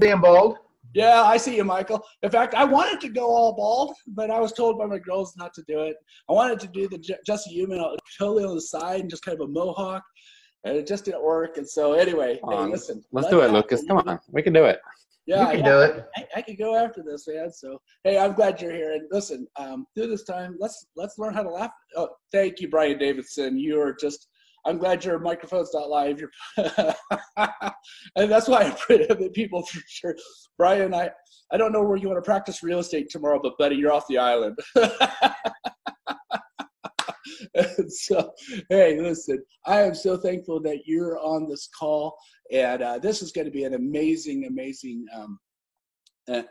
being bald. Yeah, I see you, Michael. In fact, I wanted to go all bald, but I was told by my girls not to do it. I wanted to do the Jesse Human totally on the side and just kind of a mohawk, and it just didn't work. And so anyway, hey, listen. Let's do it, Lucas. Come on. We can do it. Yeah, you can do it. I could go after this, man. So, hey, I'm glad you're here. And listen, through this time, let's learn how to laugh. Oh, thank you, Brian Davidson. You are just – I'm glad your microphone's not live. And that's why I pray that people for sure. Brian, I don't know where you want to practice real estate tomorrow, but buddy, you're off the island. And so, hey, listen, I am so thankful that you're on this call, and this is going to be an amazing, amazing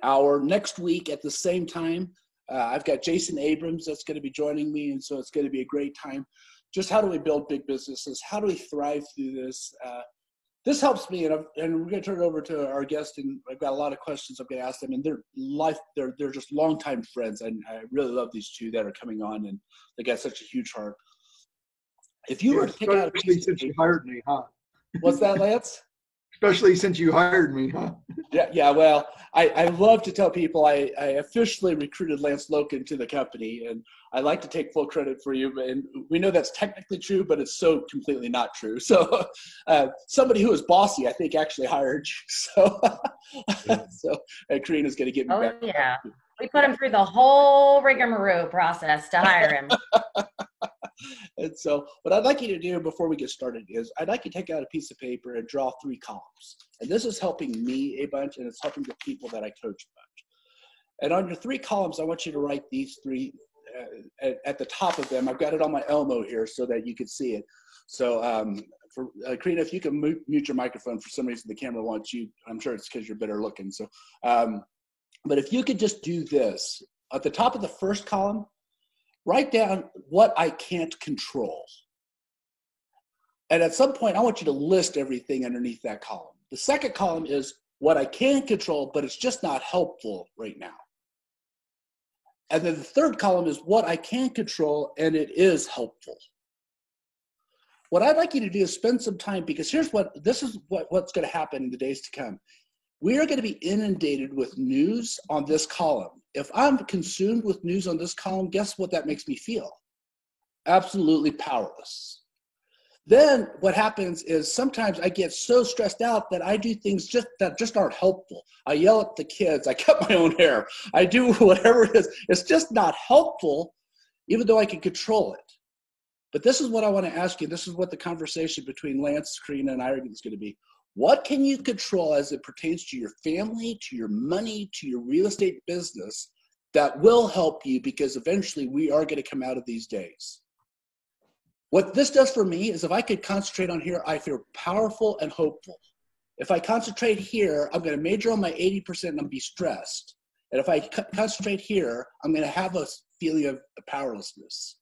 hour. Next week at the same time, I've got Jason Abrams that's going to be joining me, and so it's going to be a great time. Just how do we build big businesses? How do we thrive through this? This helps me, and we're going to turn it over to our guest, and I've got a lot of questions I'm going to ask them, and they're just longtime friends, and I really love these two that are coming on, and they got such a huge heart. If you were to pick out a piece since you hired me, huh? What's that, Lance? Especially since you hired me, huh? Yeah. Well, I love to tell people I officially recruited Lance Loken to the company, and I like to take full credit for you. And we know that's technically true, but it's so completely not true. So somebody who was bossy, I think, actually hired you. So Karina's going to get me back. Oh, yeah. We put him through the whole rigmarole process to hire him. And so what I'd like you to do before we get started is I'd like you to take out a piece of paper and draw 3 columns. And this is helping me a bunch, and it's helping the people that I coach a bunch. And on your 3 columns, I want you to write these 3 at the top of them. I've got it on my Elmo here so that you can see it. So for Karina, if you can mute your microphone. For some reason, the camera wants you. I'm sure it's because you're better looking. So, but if you could just do this. At the top of the first column, write down what I can't control. And at some point, I want you to list everything underneath that column. The second column is what I can control, but it's just not helpful right now. And then the third column is what I can control, and it is helpful. What I'd like you to do is spend some time, because this is what's going to happen in the days to come. We are going to be inundated with news on this column. If I'm consumed with news on this column, guess what that makes me feel? Absolutely powerless. Then what happens is sometimes I get so stressed out that I do things that just aren't helpful. I yell at the kids. I cut my own hair. I do whatever it is. It's just not helpful, even though I can control it. But this is what I want to ask you. This is what the conversation between Lance, Karina, and I is going to be. What can you control as it pertains to your family, to your money, to your real estate business that will help you, because eventually we are going to come out of these days? What this does for me is if I could concentrate on here, I feel powerful and hopeful. If I concentrate here, I'm going to major on my 80% and I'm be stressed. And if I concentrate here, I'm going to have a feeling of powerlessness.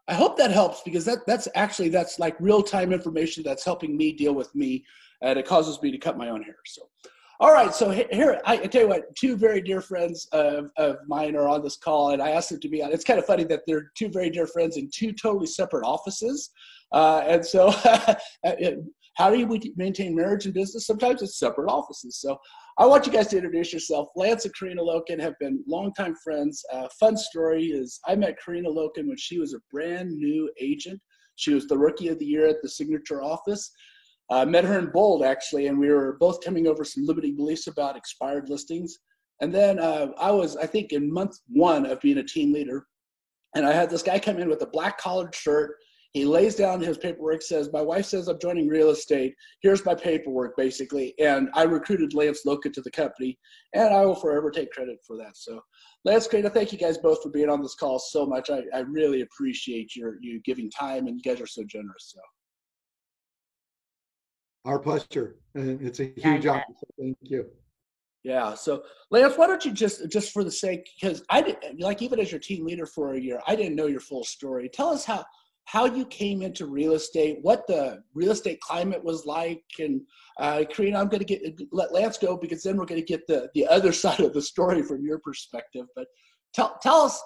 I hope that helps, because that's like real-time information that's helping me deal with me, and it causes me to cut my own hair. So, all right. So here, I tell you what, 2 very dear friends of mine are on this call, and I asked them to be on. It's kind of funny that they're 2 very dear friends in 2 totally separate offices. And so how do you maintain marriage and business? Sometimes it's separate offices. So I want you guys to introduce yourself. Lance and Karina Loken have been longtime friends. Fun story is I met Karina Loken when she was a brand new agent. She was the Rookie of the Year at the Signature office. Met her in Bold, actually, and we were both coming over some limiting beliefs about expired listings. And then I was, I think, in month 1 of being a team leader, and I had this guy come in with a black collared shirt. He lays down his paperwork, says, my wife says I'm joining real estate. Here's my paperwork, basically. And I recruited Lance Loken to the company, and I will forever take credit for that. So Lance, Karina, thank you guys both for being on this call so much. I really appreciate you giving time, and you guys are so generous. So. Our pleasure. And it's a huge honor. So thank you. Yeah. So Lance, why don't you just for the sake, because I didn't, like, even as your team leader for a year, I didn't know your full story. Tell us how you came into real estate, what the real estate climate was like. And Karina, I'm going to let Lance go, because then we're going to get the other side of the story from your perspective. But tell us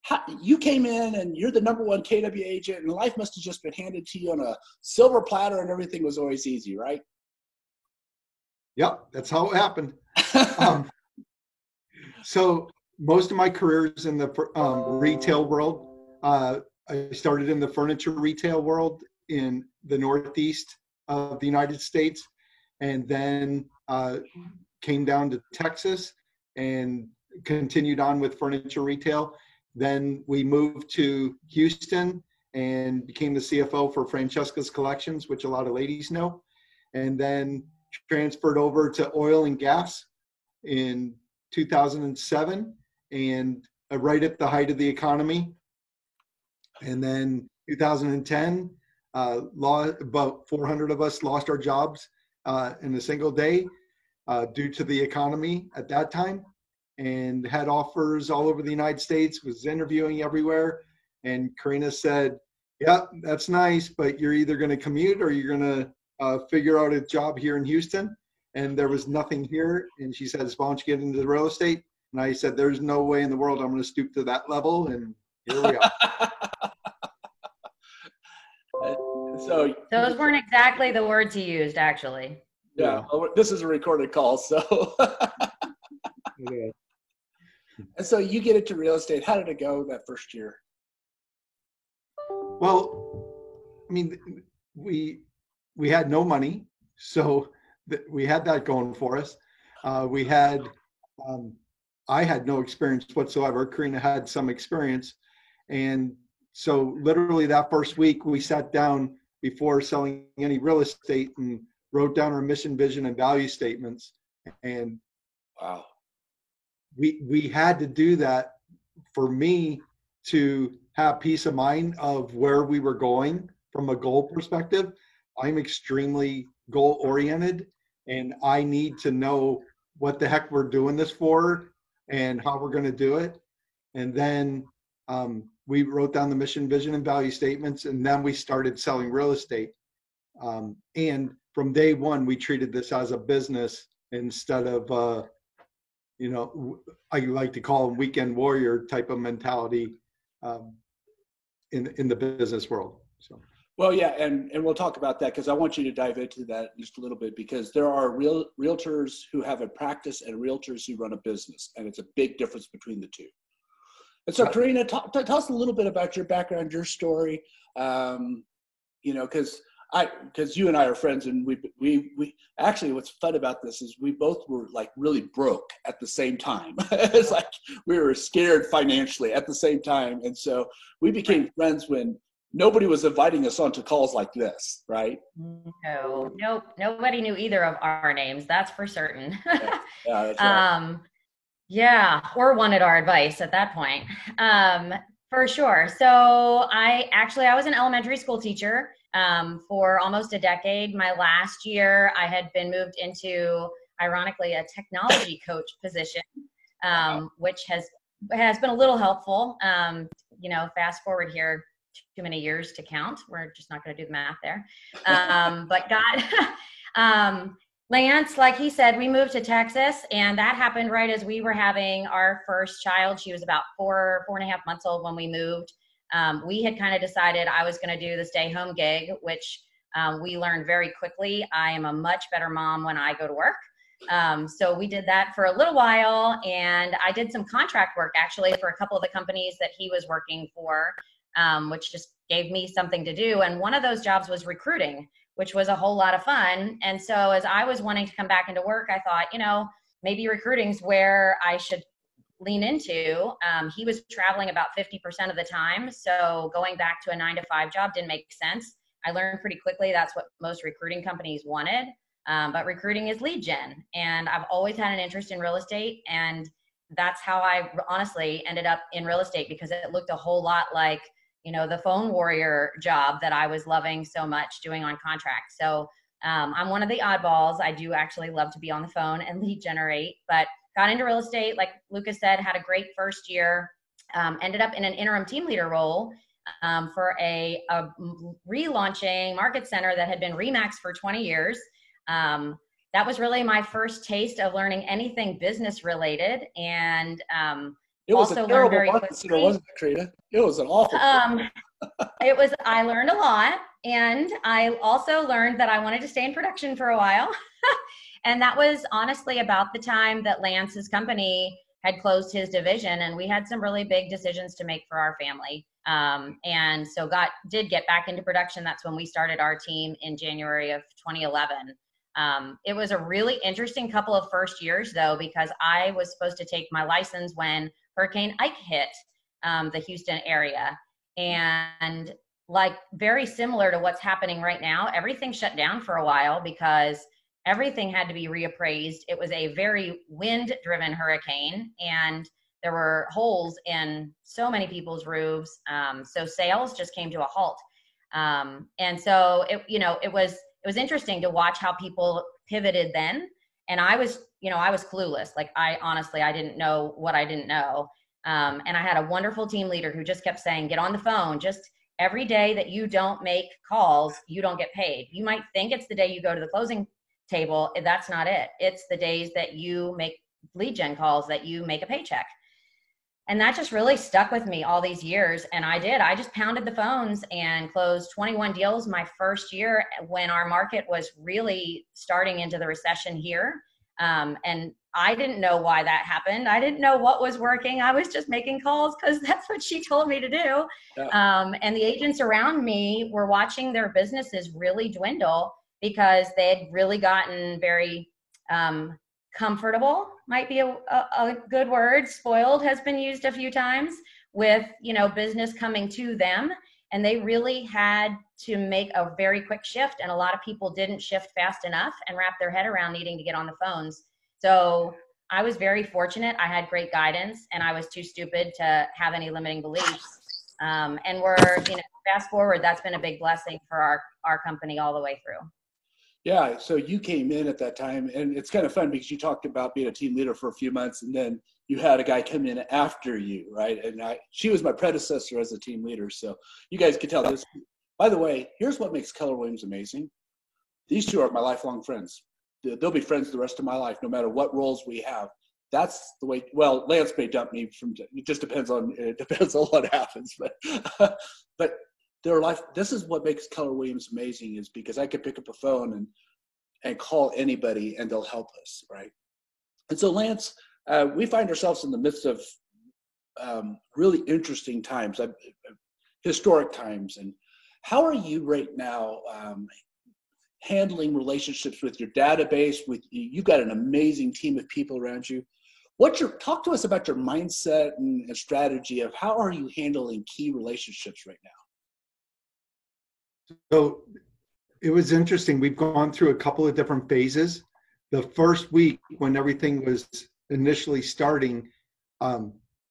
how you came in, and you're the #1 KW agent, and life must have just been handed to you on a silver platter, and everything was always easy, right? Yep, that's how it happened. Um, so most of my career is in the retail world. I started in the furniture retail world in the Northeast of the United States, and then came down to Texas and continued on with furniture retail. Then we moved to Houston and became the CFO for Francesca's Collections, which a lot of ladies know, and then transferred over to oil and gas in 2007, and right at the height of the economy. And then 2010, about 400 of us lost our jobs in a single day due to the economy at that time, and had offers all over the United States, was interviewing everywhere. And Karina said, yeah, that's nice, but you're either going to commute or you're going to figure out a job here in Houston. And there was nothing here. And she says, why don't you get into real estate? And I said, there's no way in the world I'm going to stoop to that level. And here we are. So Those weren't exactly the words he used, actually. yeah, this is a recorded call. So, Okay. and so you get into real estate. How did it go that first year? Well, I mean, we had no money, so we had that going for us. We had, I had no experience whatsoever. Karina had some experience, and so literally that first week we sat down before selling any real estate and wrote down our mission, vision, and value statements. And Wow. We had to do that for me to have peace of mind of where we were going from a goal perspective. I'm extremely goal oriented, and I need to know what the heck we're doing this for and how we're going to do it. And then we wrote down the mission, vision, and value statements, and then we started selling real estate. And from day one, we treated this as a business instead of, I like to call them weekend warrior type of mentality in the business world. So. Well, yeah, and we'll talk about that because I want you to dive into that just a little bit, because there are realtors who have a practice and realtors who run a business, and it's a big difference between the two. And so, Karina, tell us a little bit about your background, your story. Because you and I are friends, and we actually, what's fun about this is we both were like really broke at the same time. It's like we were scared financially at the same time, and so we became friends when nobody was inviting us onto calls like this, right? No, nope, nobody knew either of our names. That's for certain. Yeah, that's right. Yeah, or wanted our advice at that point, for sure. So I was an elementary school teacher for almost a decade. My last year, I had been moved into, ironically, a technology coach position, which has been a little helpful. Fast forward here, too many years to count. We're just not going to do the math there. But Lance, like he said, we moved to Texas, and that happened right as we were having our first child. She was about 4.5 months old when we moved. We had kind of decided I was going to do the stay home gig, which we learned very quickly. I am a much better mom when I go to work. So we did that for a little while, and I did some contract work actually for a couple of the companies that he was working for, which just gave me something to do. And one of those jobs was recruiting, which was a whole lot of fun. And so as I was wanting to come back into work, I thought, maybe recruiting's where I should lean into. He was traveling about 50% of the time. So going back to a 9-to-5 job didn't make sense. I learned pretty quickly that's what most recruiting companies wanted. But recruiting is lead gen. And I've always had an interest in real estate. And that's how I honestly ended up in real estate, because it looked a whole lot like, the phone warrior job that I was loving so much doing on contract. So I'm one of the oddballs. I do actually love to be on the phone and lead generate, but got into real estate, like Lucas said, had a great first year, ended up in an interim team leader role for a relaunching market center that had been Remaxed for 20 years. That was really my first taste of learning anything business related. And it was also a terrible very market center, quickly. wasn't it, Karina? It was an awful. I learned a lot, and I also learned that I wanted to stay in production for a while. And that was honestly about the time that Lance's company had closed his division, and we had some really big decisions to make for our family. And so did get back into production. That's when we started our team in January of 2011. It was a really interesting couple of first years, though, because I was supposed to take my license when Hurricane Ike hit the Houston area. And like very similar to what's happening right now, everything shut down for a while because everything had to be reappraised. It was a very wind-driven hurricane, and there were holes in so many people's roofs. So sales just came to a halt. And so it was interesting to watch how people pivoted then. And I was clueless. Like I didn't know what I didn't know. And I had a wonderful team leader who just kept saying, get on the phone. Just every day that you don't make calls, you don't get paid. You might think it's the day you go to the closing table. That's not it. It's the days that you make lead gen calls that you make a paycheck. And that just really stuck with me all these years. And I just pounded the phones and closed 21 deals my first year when our market was really starting into the recession here. And I didn't know why that happened. I didn't know what was working. I was just making calls because that's what she told me to do. Yeah. And the agents around me were watching their businesses really dwindle because they had really gotten very comfortable, might be a good word. Spoiled has been used a few times with, business coming to them. And they really had to make a very quick shift. And a lot of people didn't shift fast enough and wrap their head around needing to get on the phones. So I was very fortunate. I had great guidance, and I was too stupid to have any limiting beliefs. And we're, fast forward, that's been a big blessing for our company all the way through. Yeah, so you came in at that time, and it's kind of fun because you talked about being a team leader for a few months, and then you had a guy come in after you, right? And she was my predecessor as a team leader, so you guys could tell this. By the way, here's what makes Keller Williams amazing. These two are my lifelong friends. They'll be friends the rest of my life, no matter what roles we have. That's the way. Well, Lance may dump me it just depends on what happens, but their life. This is what makes Keller Williams amazing, is because I can pick up a phone and call anybody and they'll help us, right? And so, Lance, we find ourselves in the midst of really interesting times, historic times. And how are you right now handling relationships with your database? You've got an amazing team of people around you. Talk to us about your mindset and strategy of how are you handling key relationships right now? So it was interesting. We've gone through a couple of different phases. The first week when everything was initially starting,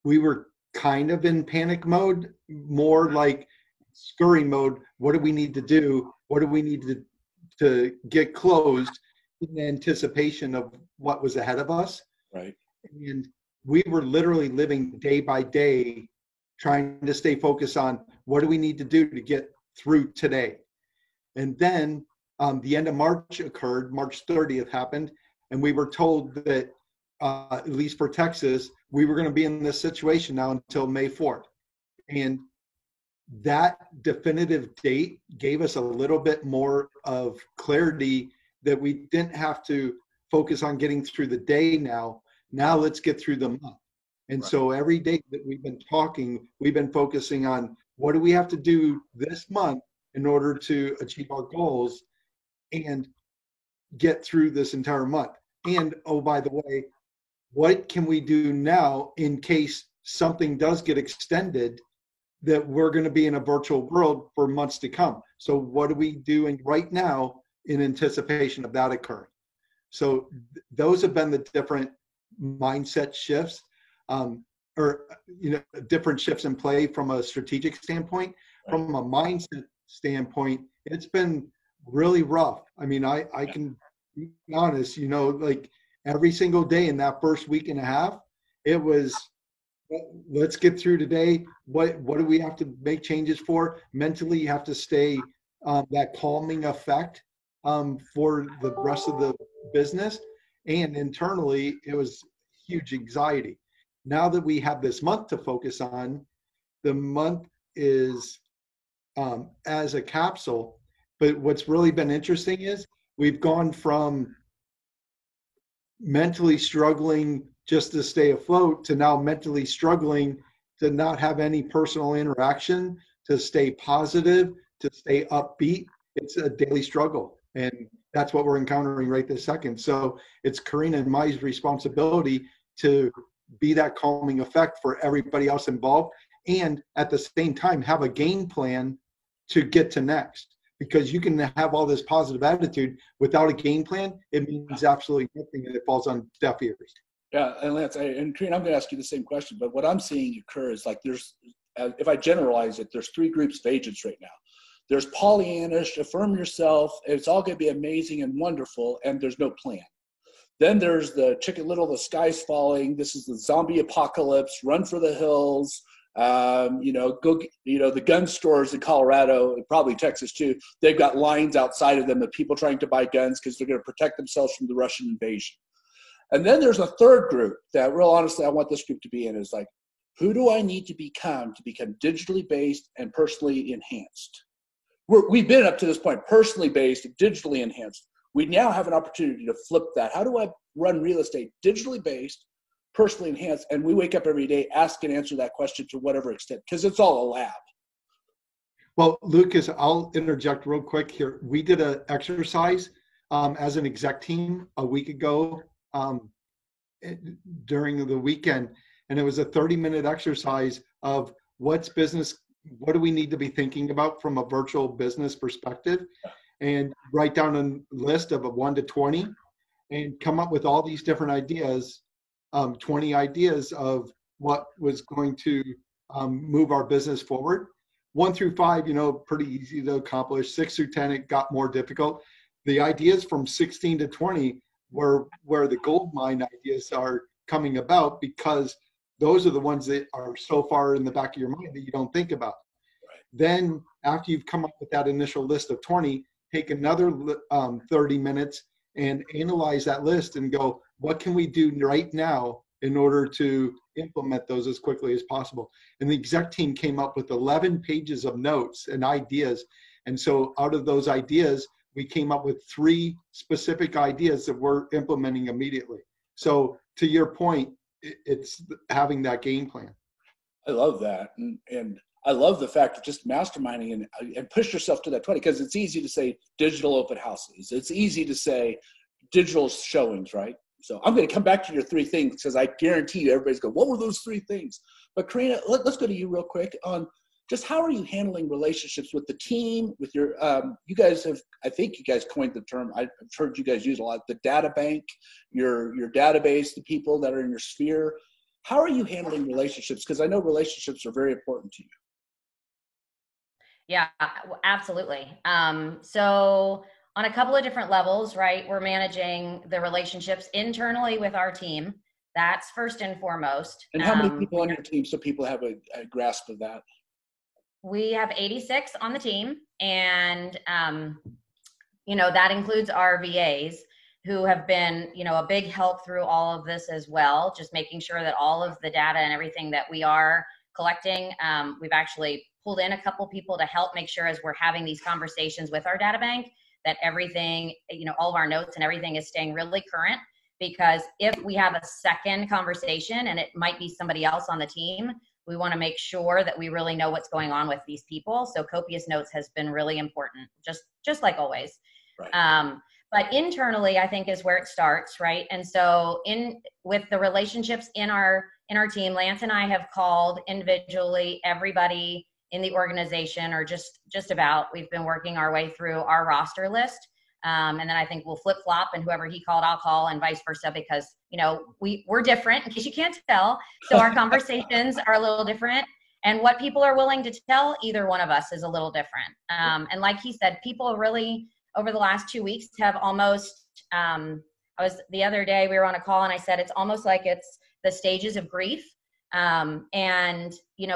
we were kind of in panic mode, more like scurry mode. What do we need to do? What do we need to get closed in anticipation of what was ahead of us? Right. And we were literally living day by day, trying to stay focused on what do we need to do to get through today. And then the end of March occurred, March 30th happened, and we were told that, at least for Texas, we were going to be in this situation now until May 4th. And that definitive date gave us a little bit more of clarity that we didn't have to focus on getting through the day now. Now let's get through the month. And right. So every day that we've been talking, we've been focusing on what do we have to do this month in order to achieve our goals and get through this entire month. And, oh, by the way, what can we do now in case something does get extended, that we're going to be in a virtual world for months to come? So what are we doing right now in anticipation of that occurring? So those have been the different mindset shifts, different shifts in play from a strategic standpoint. Right. From a mindset standpoint, it's been really rough. I mean, I can be honest, like every single day in that first week and a half, it was, let's get through today. What do we have to make changes for? Mentally, you have to stay that calming effect for the rest of the business. And internally, it was huge anxiety. Now that we have this month to focus on, the month is as a capsule. But what's really been interesting is we've gone from mentally struggling just to stay afloat to now mentally struggling to not have any personal interaction, to stay positive, to stay upbeat. It's a daily struggle. And that's what we're encountering right this second. So it's Karina and my responsibility to be that calming effect for everybody else involved. And at the same time, have a game plan to get to next. Because you can have all this positive attitude without a game plan, it means absolutely nothing, and it falls on deaf ears. Yeah, and Lance, and Karina, I'm going to ask you the same question, but what I'm seeing occur is like if I generalize it, there's three groups of agents right now. There's Pollyannish, affirm yourself, it's all going to be amazing and wonderful, and there's no plan. Then there's the Chicken Little, the sky's falling, this is the zombie apocalypse, run for the hills, the gun stores in Colorado, and probably Texas too, they've got lines outside of them of people trying to buy guns because they're going to protect themselves from the Russian invasion. And then there's a third group that, real honestly, I want this group to be in, is like, who do I need to become digitally based and personally enhanced? We've been up to this point, personally based and digitally enhanced. We now have an opportunity to flip that. How do I run real estate digitally based, personally enhanced? And we wake up every day, ask and answer that question to whatever extent, because it's all a lab. Well, Lucas, I'll interject real quick here. We did an exercise as an exec team a week ago during the weekend, and it was a 30-minute exercise of what do we need to be thinking about from a virtual business perspective, and write down a list of 1 to 20 and come up with all these different ideas, 20 ideas of what was going to move our business forward. 1 through 5, pretty easy to accomplish. 6 through 10, it got more difficult. The ideas from 16 to 20 were where the gold mine ideas are coming about, because those are the ones that are so far in the back of your mind that you don't think about. Right. Then after you've come up with that initial list of 20, take another 30 minutes and analyze that list and go, what can we do right now in order to implement those as quickly as possible? And the exec team came up with 11 pages of notes and ideas. And so out of those ideas, we came up with 3 specific ideas that we're implementing immediately. So to your point, it's having that game plan. I love that. And I love the fact of just masterminding and push yourself to that 20, because it's easy to say digital open houses. It's easy to say digital showings, right? So I'm going to come back to your 3 things, because I guarantee you everybody's going, what were those 3 things? But Karina, let's go to you real quick on just how are you handling relationships with the team, with your, you guys have, I think you guys coined the term, I've heard you guys use a lot, the data bank, your database, the people that are in your sphere. How are you handling relationships? Because I know relationships are very important to you. Yeah, absolutely. So on a couple of different levels, right, we're managing the relationships internally with our team. That's first and foremost. And how many people on your team, so people have a grasp of that? We have 86 on the team, and that includes our VAs, who have been, a big help through all of this as well, just making sure that all of the data and everything that we are collecting, we've actually pulled in a couple people to help make sure as we're having these conversations with our data bank that everything, all of our notes and everything is staying really current. Because if we have a second conversation and it might be somebody else on the team, we want to make sure that we really know what's going on with these people. So copious notes has been really important, just like always. Right. But internally, I think is where it starts, right? And so with the relationships in our team, Lance and I have called individually everybody in the organization, or just about. We've been working our way through our roster list. And then I think we'll flip flop, and whoever he called, I'll call, and vice versa, because, we're different, in case you can't tell. So our conversations are a little different, and what people are willing to tell either one of us is a little different. And like he said, people really over the last 2 weeks have almost, the other day we were on a call and I said, it's almost like it's the stages of grief. And,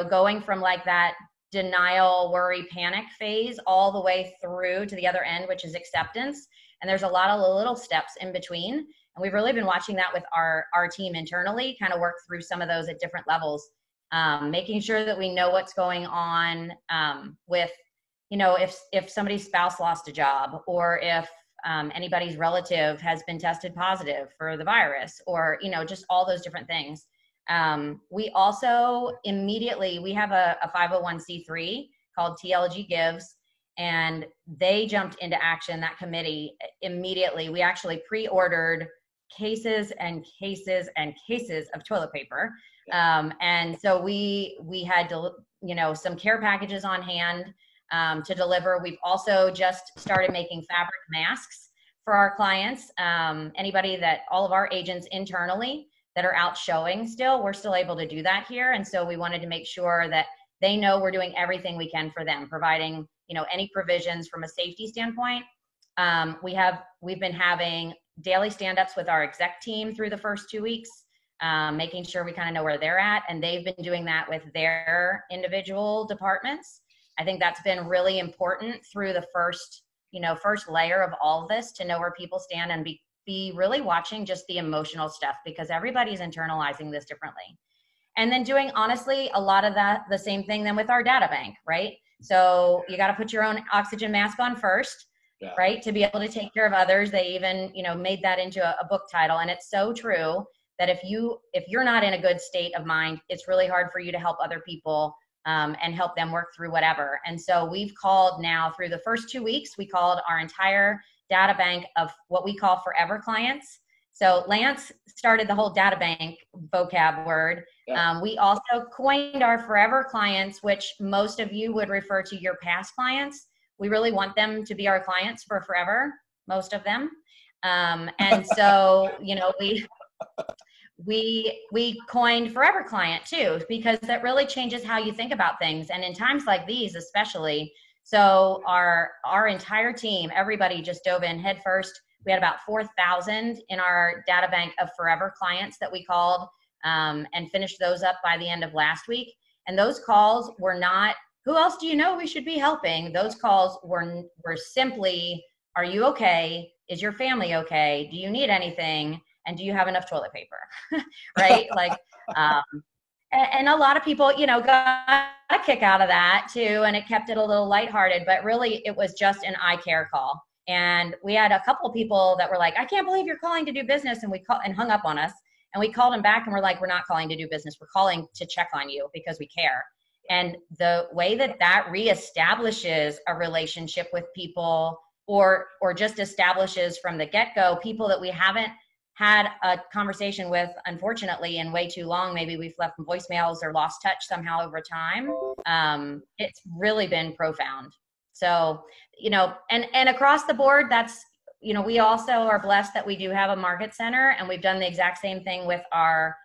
going from like that denial, worry, panic phase all the way through to the other end, which is acceptance. And there's a lot of little steps in between. And we've really been watching that with our team internally, kind of work through some of those at different levels, making sure that we know what's going on with, if somebody's spouse lost a job, or if anybody's relative has been tested positive for the virus, or, you know, just all those different things. We also immediately, we have a 501c3 called TLG Gives, and they jumped into action, that committee, immediately. We actually pre-ordered cases and cases and cases of toilet paper. And so we had, you know, some care packages on hand to deliver. We've also just started making fabric masks for our clients. Anybody that, all of our agents internally that are out showing still, we're still able to do that here. And so we wanted to make sure that they know we're doing everything we can for them, providing, you know, any provisions from a safety standpoint. We've been having daily stand-ups with our exec team through the first 2 weeks, making sure we kind of know where they're at. And they've been doing that with their individual departments. I think that's been really important through the first layer of all of this, to know where people stand and be really watching just the emotional stuff, because everybody's internalizing this differently. And then doing, honestly, a lot of that, the same thing then with our data bank, right? So you got to put your own oxygen mask on first, right? To be able to take care of others. They even, you know, made that into a book title. And it's so true that if you're not in a good state of mind, it's really hard for you to help other people and help them work through whatever. And so we've called now, through the first 2 weeks, we called our entire data bank of what we call forever clients. So Lance started the whole data bank vocab word. We also coined our forever clients, which most of you would refer to your past clients. We really want them to be our clients for forever, most of them. And so, you know, we coined forever client too, because that really changes how you think about things. And in times like these, especially, so our entire team, everybody just dove in head first. We had about 4,000 in our data bank of forever clients that we called and finished those up by the end of last week. And those calls were not, who else do you know we should be helping? Those calls were simply, are you okay? Is your family okay? Do you need anything? And do you have enough toilet paper? Right? Like, and a lot of people, you know, got a kick out of that too. And it kept it a little lighthearted, but really it was just an eye care call. And we had a couple of people that were like, I can't believe you're calling to do business. And and hung up on us. And we called them back and we're like, we're not calling to do business. We're calling to check on you because we care. And the way that reestablishes a relationship with people, or just establishes from the get-go people that we haven't had a conversation with, unfortunately, in way too long. Maybe we've left voicemails or lost touch somehow over time. It's really been profound. So, you know, and across the board, that's, you know, we also are blessed that we do have a market center, and we've done the exact same thing with our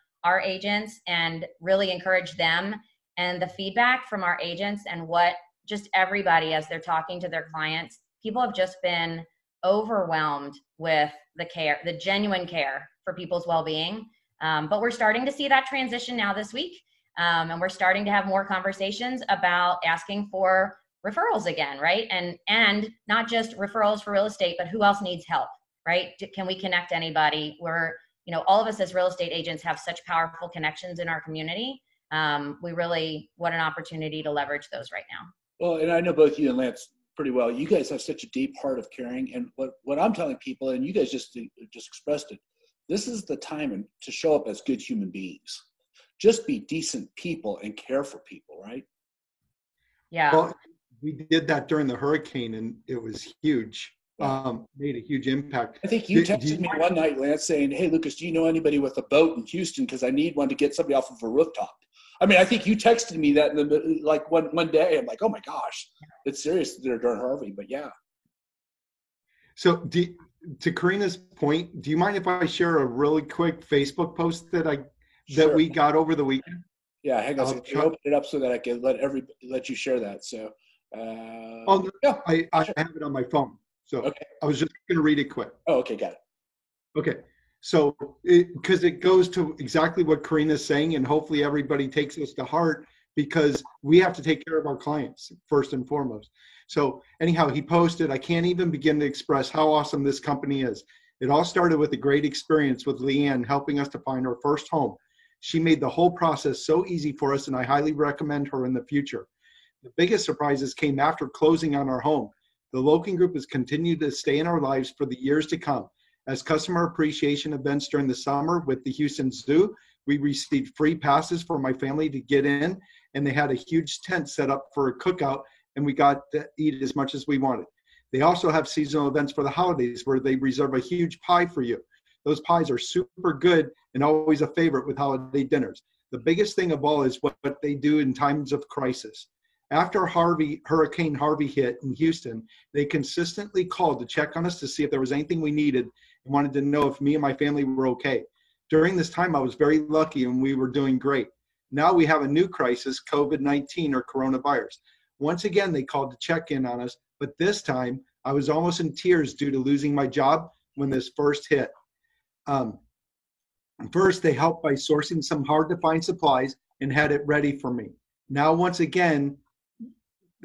agents, and really encourage them. And the feedback from our agents and what just everybody, as they're talking to their clients, people have just been overwhelmed with the care, the genuine care for people's well-being. But we're starting to see that transition now this week. And we're starting to have more conversations about asking for referrals again, right? And not just referrals for real estate, but who else needs help, right? Can we connect anybody? We're, you know, all of us as real estate agents have such powerful connections in our community. What an opportunity to leverage those right now. Well, and I know both you and Lance pretty well. You guys have such a deep heart of caring. And what I'm telling people, and you guys just expressed it, this is the time to show up as good human beings. Just be decent people and care for people, right? Yeah. Well, we did that during the hurricane, and it was huge. Made a huge impact. I think you texted me one night, Lance, saying, hey, Lucas, do you know anybody with a boat in Houston? Because I need one to get somebody off of a rooftop. I mean, I think you texted me that like one day. I'm like, oh my gosh, it's serious during Harvey, but yeah. So to Karina's point, do you mind if I share a really quick Facebook post that Sure. we got over the weekend? Yeah, hang on. Can you open it up so that I can let you share that? So, yeah, I have it on my phone. So okay. I was just going to read it quick. Oh, okay, got it. Okay. So, because it goes to exactly what Karina's saying, and hopefully everybody takes this to heart, because we have to take care of our clients first and foremost. So anyhow, he posted, I can't even begin to express how awesome this company is. It all started with a great experience with Leanne helping us to find our first home. She made the whole process so easy for us, and I highly recommend her in the future. The biggest surprises came after closing on our home. The Loken Group has continued to stay in our lives for the years to come. As customer appreciation events during the summer with the Houston Zoo, we received free passes for my family to get in, and they had a huge tent set up for a cookout, and we got to eat as much as we wanted. They also have seasonal events for the holidays where they reserve a huge pie for you. Those pies are super good and always a favorite with holiday dinners. The biggest thing of all is what they do in times of crisis. After Hurricane Harvey hit in Houston, they consistently called to check on us to see if there was anything we needed and wanted to know if me and my family were okay. During this time, I was very lucky and we were doing great. Now we have a new crisis, COVID-19 or coronavirus. Once again, they called to check in on us, but this time I was almost in tears due to losing my job when this first hit. First, they helped by sourcing some hard-to-find supplies and had it ready for me. Now, once again,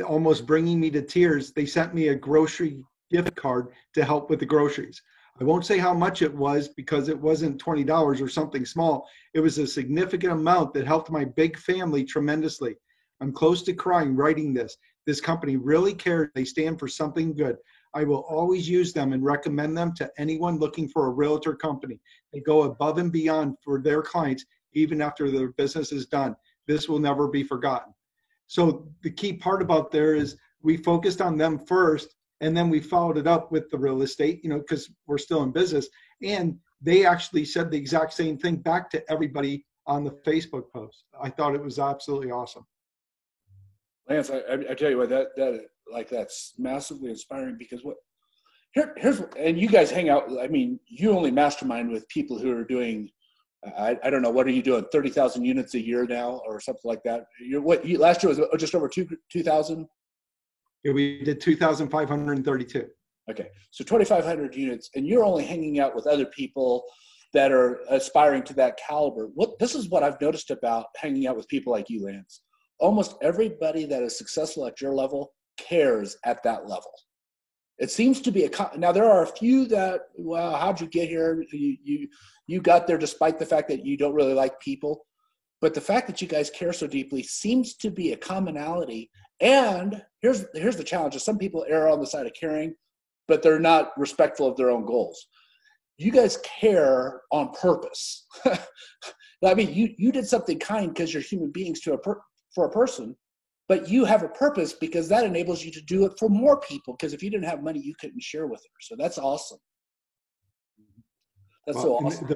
almost bringing me to tears, they sent me a grocery gift card to help with the groceries. I won't say how much it was because it wasn't $20 or something small. It was a significant amount that helped my big family tremendously. I'm close to crying writing this. This company really cares. They stand for something good. I will always use them and recommend them to anyone looking for a realtor company. They go above and beyond for their clients, even after their business is done. This will never be forgotten. So the key part about there is we focused on them first, and then we followed it up with the real estate, because we're still in business. And they actually said the exact same thing back to everybody on the Facebook post. I thought it was absolutely awesome. Lance, I tell you what, that's massively inspiring because here's and you guys hang out. I mean, you only mastermind with people who are doing. I don't know, what are you doing? 30,000 units a year now, or something like that. Last year was just over 2,000. Yeah, we did 2,532. Okay, so 2,500 units, and you're only hanging out with other people that are aspiring to that caliber. This is what I've noticed about hanging out with people like you, Lance. Almost everybody that is successful at your level cares at that level. It seems to be now there are a few that, well, how'd you get here? You got there despite the fact that you don't really like people. But the fact that you guys care so deeply seems to be a commonality. And here's the challenge. Some people err on the side of caring, but they're not respectful of their own goals. You guys care on purpose. I mean, you did something kind because you're human beings for a person, but you have a purpose because that enables you to do it for more people. Because if you didn't have money, you couldn't share with her. So that's awesome. That's so awesome.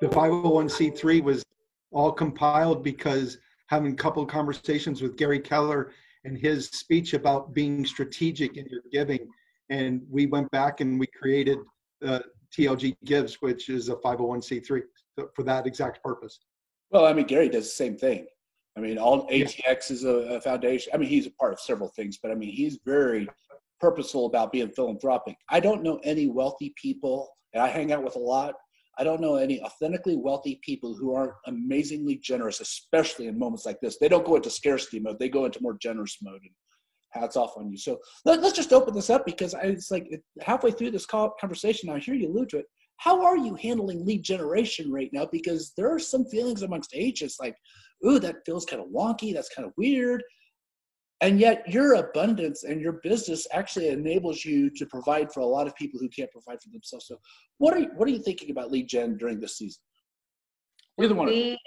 The 501c3 was all compiled because having a couple of conversations with Gary Keller and his speech about being strategic in your giving. And we went back and we created TLG Gives, which is a 501c3 for that exact purpose. Well, I mean, Gary does the same thing. I mean, all ATX is a foundation. I mean, he's a part of several things, but I mean, he's very purposeful about being philanthropic. I don't know any wealthy people, and I hang out with a lot. I don't know any authentically wealthy people who aren't amazingly generous, especially in moments like this. They don't go into scarcity mode. They go into more generous mode, and hats off on you. So let's just open this up because it's like halfway through this conversation, I hear you allude to it. How are you handling lead generation right now? Because there are some feelings amongst agents like, ooh, that feels kind of wonky. That's kind of weird. And yet your abundance and your business actually enables you to provide for a lot of people who can't provide for themselves. So what are you thinking about lead gen during this season? Either one.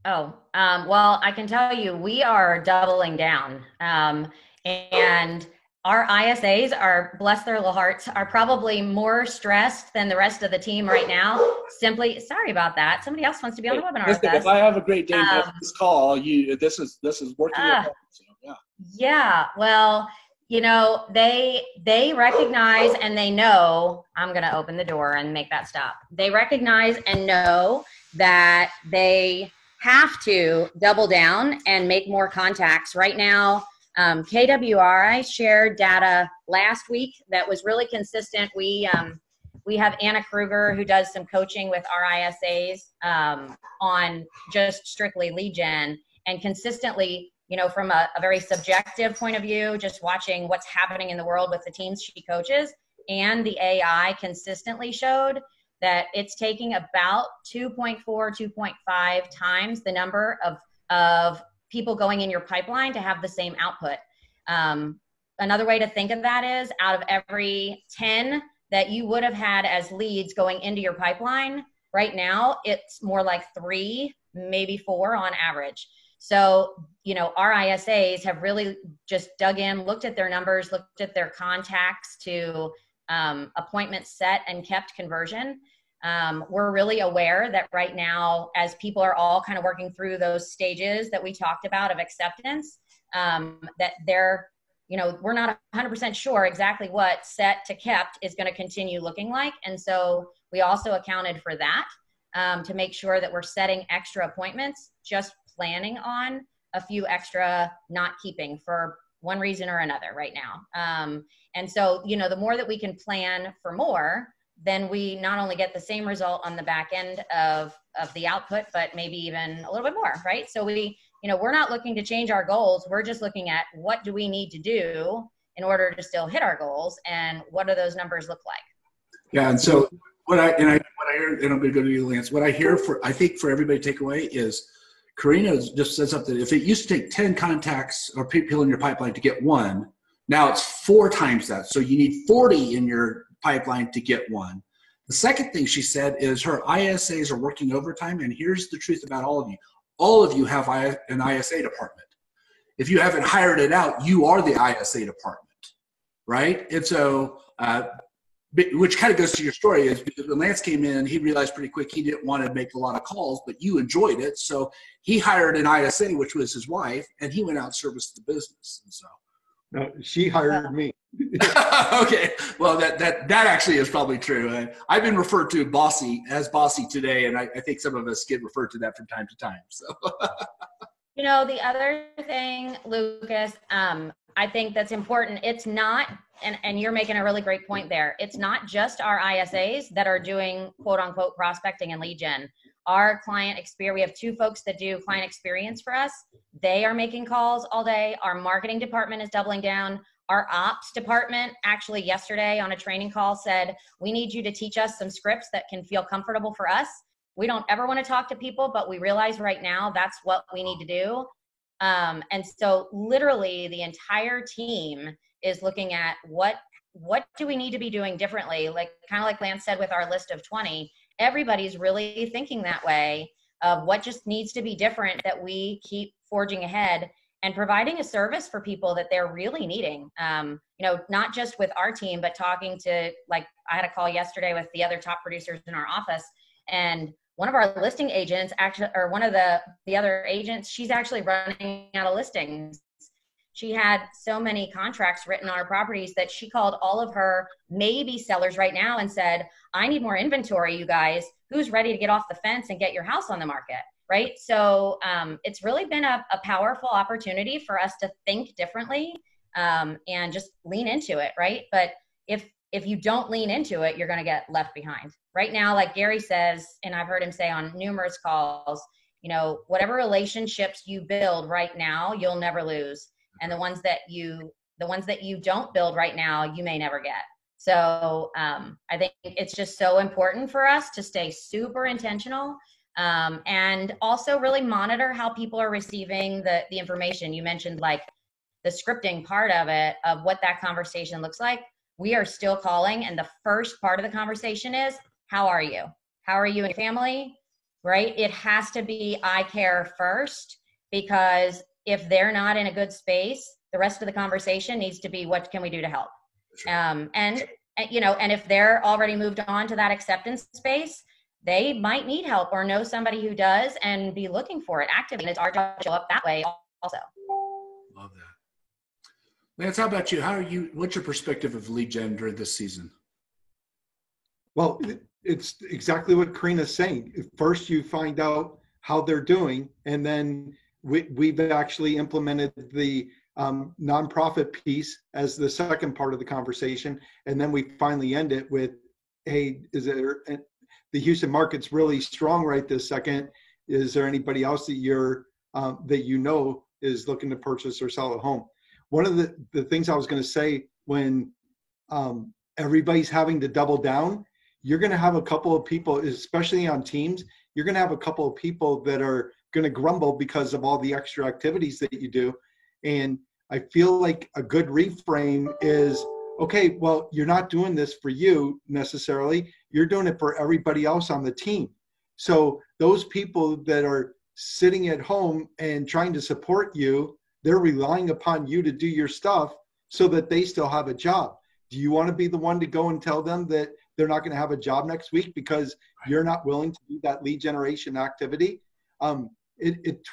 Well, I can tell you, we are doubling down. And our ISAs are, bless their little hearts, are probably more stressed than the rest of the team right now. Sorry about that. Somebody else wants to be on the webinar with us. If I have a great day after this call, this is working. So, yeah. Yeah. Well, they recognize and they know, I'm going to open the door and make that stop. They recognize and know that they have to double down and make more contacts. Right now, KWRI shared data last week that was really consistent. We have Anna Kruger, who does some coaching with our ISAs on just strictly lead gen, and consistently, from a very subjective point of view, just watching what's happening in the world with the teams she coaches, and the AI consistently showed that it's taking about 2.4, 2.5 times the number of people going in your pipeline to have the same output. another way to think of that is out of every 10 that you would have had as leads going into your pipeline, right now it's more like 3, maybe 4 on average. So, our ISAs have really just dug in, looked at their numbers, looked at their contacts to appointments set and kept conversion. We're really aware that right now, as people are all kind of working through those stages that we talked about of acceptance, that we're not 100% sure exactly what set to kept is going to continue looking like. And so we also accounted for that to make sure that we're setting extra appointments, just planning on a few extra not keeping for one reason or another right now. And so, the more that we can plan for more, then we not only get the same result on the back end of the output, but maybe even a little bit more, right? So we're not looking to change our goals. We're just looking at what do we need to do in order to still hit our goals, and what do those numbers look like? Yeah, and so what I hear, and I'm going to go to you, Lance. What I hear I think for everybody to take away is Karina just said something. If it used to take 10 contacts or people in your pipeline to get one, now it's 4 times that. So you need 40 in your pipeline to get one. The second thing she said is her ISAs are working overtime, and here's the truth about all of you. All of you have an ISA department. If you haven't hired it out, you are the ISA department, right? And so, which kind of goes to your story, is because when Lance came in, he realized pretty quick he didn't want to make a lot of calls, but you enjoyed it. So he hired an ISA, which was his wife, and he went out and serviced the business. And so, no, she hired me. Okay, well that actually is probably true. I've been referred to as bossy today, and I think some of us get referred to that from time to time. So, the other thing, Lucas, I think that's important. It's not, and you're making a really great point there. It's not just our ISAs that are doing quote unquote prospecting and lead gen. Our client experience, we have 2 folks that do client experience for us. They are making calls all day. Our marketing department is doubling down. Our ops department actually yesterday on a training call said, we need you to teach us some scripts that can feel comfortable for us. We don't ever want to talk to people, but we realize right now that's what we need to do. And so literally the entire team is looking at what do we need to be doing differently? Like kind of like Lance said with our list of 20, everybody's really thinking that way of what just needs to be different, that we keep forging ahead and providing a service for people that they're really needing. Not just with our team, but talking to, like, I had a call yesterday with the other top producers in our office, and one of our listing agents actually, or one of the other agents, she's actually running out of listings. She had so many contracts written on her properties that she called all of her maybe sellers right now and said, I need more inventory, you guys. Who's ready to get off the fence and get your house on the market? Right. So it's really been a powerful opportunity for us to think differently and just lean into it. Right. But if you don't lean into it, you're going to get left behind. Right now, like Gary says, and I've heard him say on numerous calls, whatever relationships you build right now, you'll never lose. And the ones that you don't build right now, you may never get. So I think it's just so important for us to stay super intentional and also really monitor how people are receiving the information. You mentioned like the scripting part of it, of what that conversation looks like. We are still calling, and the first part of the conversation is, how are you? How are you and your family? Right? It has to be I care first, because if they're not in a good space, the rest of the conversation needs to be, what can we do to help? And if they're already moved on to that acceptance space, they might need help or know somebody who does and be looking for it actively. And it's our job to show up that way also. Love that. Lance, how about you? What's your perspective of lead gen during this season? Well, it's exactly what Karina's saying. First, you find out how they're doing, and then we've actually implemented the nonprofit piece as the second part of the conversation, and then we finally end it with, hey, the Houston market's really strong right this second. Is there anybody else that you're that is looking to purchase or sell a home? One of the things I was going to say, when everybody's having to double down, you're going to have a couple of people, especially on teams, you're going to have a couple of people that are going to grumble because of all the extra activities that you do. And I feel like a good reframe is, okay, well, you're not doing this for you necessarily. You're doing it for everybody else on the team. So those people that are sitting at home and trying to support you, they're relying upon you to do your stuff so that they still have a job. Do you want to be the one to go and tell them that they're not going to have a job next week because you're not willing to do that lead generation activity? It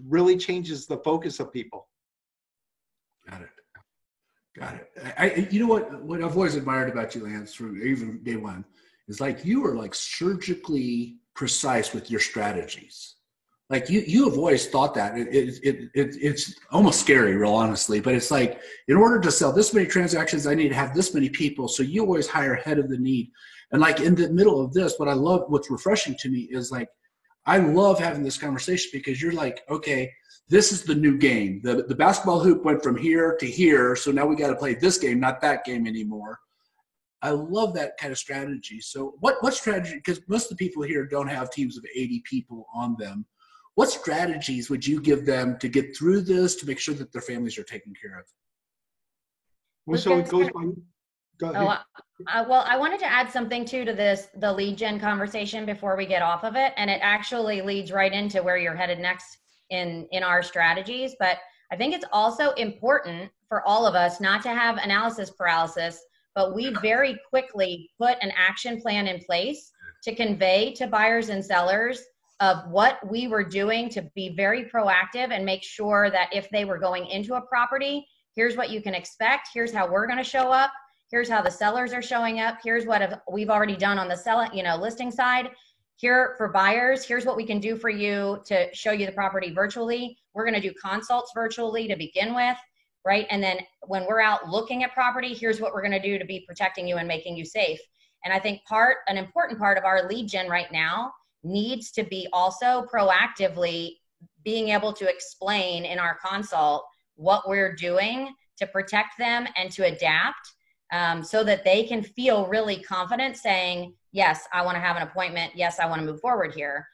really changes the focus of people. Got it. You know what I've always admired about you, Lance, from even day one, is like you are like surgically precise with your strategies. Like you have always thought that it's almost scary, real honestly, but it's like, in order to sell this many transactions, I need to have this many people. So you always hire ahead of the need. And like in the middle of this, what's refreshing to me is like, I love having this conversation because you're like, okay, this is the new game. The basketball hoop went from here to here. So now we got to play this game, not that game anymore. I love that kind of strategy. So what strategy, because most of the people here don't have teams of 80 people on them. What strategies would you give them to get through this, to make sure that their families are taken care of? Well, so it goes by. Go ahead. Well, I wanted to add something too to the lead gen conversation before we get off of it. And it actually leads right into where you're headed next in our strategies. But I think it's also important for all of us not to have analysis paralysis, but we very quickly put an action plan in place to convey to buyers and sellers of what we were doing to be very proactive and make sure that if they were going into a property, here's what you can expect. Here's how we're going to show up. Here's how the sellers are showing up. Here's what we've already done on the listing side. Here for buyers, here's what we can do for you to show you the property virtually. We're going to do consults virtually to begin with, right? And then when we're out looking at property, here's what we're going to do to be protecting you and making you safe. And I think an important part of our lead gen right now needs to be also proactively being able to explain in our consult what we're doing to protect them and to adapt, so that they can feel really confident saying, yes, I want to have an appointment. Yes, I want to move forward here.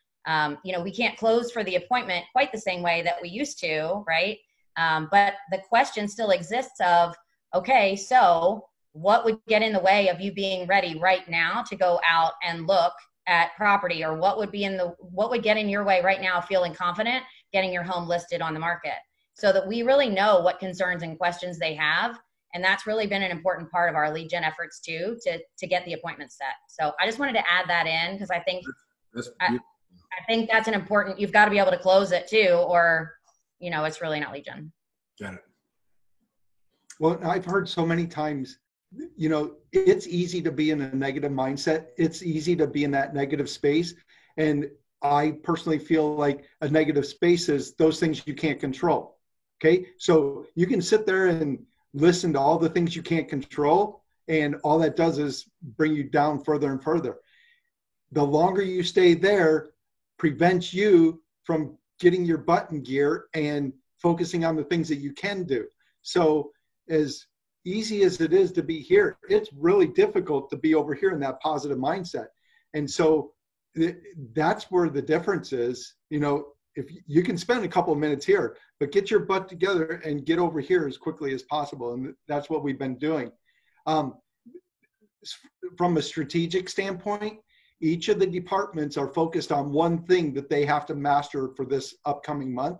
We can't close for the appointment quite the same way that we used to, right? But the question still exists of, okay, so what would get in the way of you being ready right now to go out and look at property, or what would get in your way right now of feeling confident getting your home listed on the market, so that we really know what concerns and questions they have. And that's really been an important part of our lead gen efforts too, to get the appointment set. So I just wanted to add that in because I think I think that's an important, you've got to be able to close it too, or it's really not lead gen. Got it. Well, I've heard so many times, it's easy to be in a negative mindset. It's easy to be in that negative space. And I personally feel like a negative space is those things you can't control. Okay. So you can sit there and listen to all the things you can't control, and all that does is bring you down further and further. The longer you stay there prevents you from getting your butt in gear and focusing on the things that you can do. So as easy as it is to be here, it's really difficult to be over here in that positive mindset. And so that's where the difference is. If you can spend a couple of minutes here, but get your butt together and get over here as quickly as possible. And that's what we've been doing. From a strategic standpoint, each of the departments are focused on one thing that they have to master for this upcoming month.